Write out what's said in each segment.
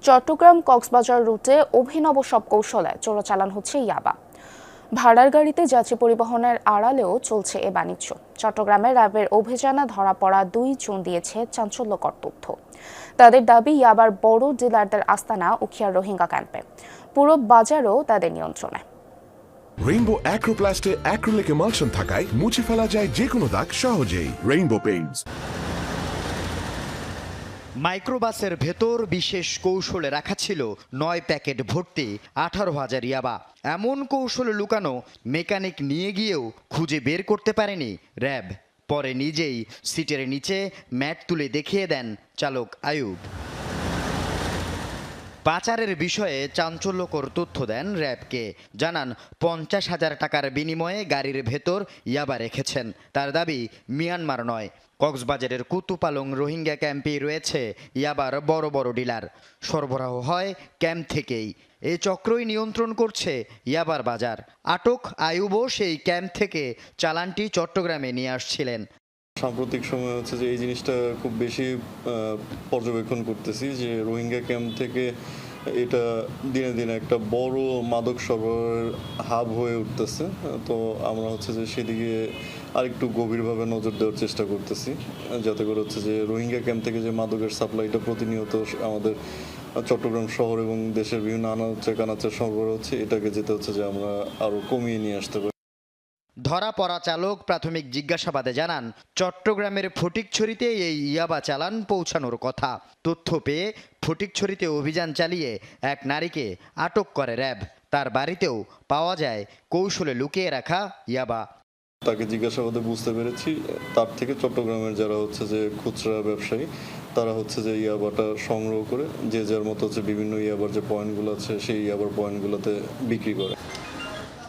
চট্টগ্রাম কক্সবাজার রুটে অভিনব সব কৌশলে চোরাচালান হচ্ছে ইয়াবা। ভাড়ার গাড়িতে যাত্রী পরিবহনের আড়ালেও চলছে এ বাণিজ্য। চট্টগ্রামের র্যাবের অভিযানে ধরা পড়া 2 জন দিয়েছে চাঞ্চল্যকর তথ্য। তাদের দাবি, ইয়াবার বড় ডিলারদের আস্তানা উখিয়ার রোহিঙ্গা ক্যাম্পে, পুরো বাজারও তাদের নিয়ন্ত্রণে। রেইনবো অ্যাক্রোপ্লাস্টে অ্যাক্রিলিক এমালশন থাকায় মুছে ফেলা যায় যে কোনো দাগ সহজেই। Rainbow Paints. মাইক্রোবাসের ভেতর বিশেষ কৌশলে রাখা ছিল 9 প্যাকেট ভর্তি 18,000 ইয়াবা। এমন কৌশলে লুকানো মেকানিক নিয়ে গিয়েও খুঁজে বের করতে পারেনি র্যাব। পরে নিজেই সিটের নিচে ম্যাট তুলে দেখিয়ে দেন চালক আয়ুব। পাচারের বিষয়ে চাঞ্চল্যকর তথ্য দেন র্যাবকে। জানান 50,000 টাকার বিনিময়ে গাড়ির ভেতর ইয়াবা রেখেছেন। তার দাবি, মিয়ানমার নয়, কক্সবাজারের কুতুপালং রোহিঙ্গা ক্যাম্পেই রয়েছে ইয়াবার বড় বড় ডিলার। সরবরাহ হয় ক্যাম্প থেকেই। এই চক্রই নিয়ন্ত্রণ করছে ইয়াবার বাজার। আটক আয়ুবও সেই ক্যাম্প থেকে চালানটি চট্টগ্রামে নিয়ে আসছিলেন। সাম্প্রতিক সময় হচ্ছে যে এই জিনিসটা খুব বেশি পর্যবেক্ষণ করতেছি যে রোহিঙ্গা ক্যাম্প থেকে এটা দিনে দিনে একটা বড় মাদক সরবরাহের হাব হয়ে উঠতেছে। তো আমরা হচ্ছে যে সেদিকে আরেকটু গভীরভাবে নজর দেওয়ার চেষ্টা করতেছি, যাতে করে হচ্ছে যে রোহিঙ্গা ক্যাম্প থেকে যে মাদকের সাপ্লাইটা প্রতিনিয়ত আমাদের চট্টগ্রাম শহর এবং দেশের বিভিন্ন আনাচে কানাচে সরবরাহ হচ্ছে, এটাকে যেতে হচ্ছে যে আমরা আরও কমিয়ে নিয়ে আসতে পারি। ধরা পড়া চালক প্রাথমিক জিজ্ঞাসাবাদে জানান, চট্টগ্রামের ফটিকছড়িতে এই ইয়াবা চালান পৌঁছানোর কথা। তথ্য পেয়ে ফটিকছড়িতে অভিযান চালিয়ে এক নারীকে আটক করে র্যাব। তার বাড়িতেও পাওয়া যায় কৌশলে লুকিয়ে রাখা ইয়াবা। তাকে জিজ্ঞাসাবাদে বুঝতে পেরেছি তার থেকে চট্টগ্রামের যারা হচ্ছে যে খুচরা ব্যবসায়ী, তারা হচ্ছে যে ইয়াবাটা সংগ্রহ করে যে যার মতো হচ্ছে বিভিন্ন ইয়াবার যে পয়েন্টগুলো আছে সেই ইয়াবার পয়েন্টগুলোতে বিক্রি করে।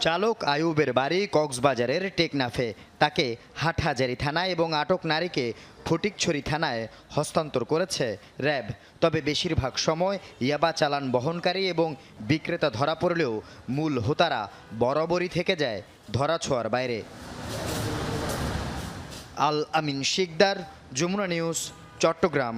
চালক আয়ুবের বাড়ি কক্সবাজারের টেকনাফে। তাকে হাটহাজারী থানায় এবং আটক নারীকে ফটিকছড়ি থানায় হস্তান্তর করেছে র্যাব। তবে বেশিরভাগ সময় ইয়াবা চালান বহনকারী এবং বিক্রেতা ধরা পড়লেও মূল হোতারা বরাবরই থেকে যায় ধরাছোঁয়ার বাইরে। আল আমিন শিকদার, যমুনা নিউজ, চট্টগ্রাম।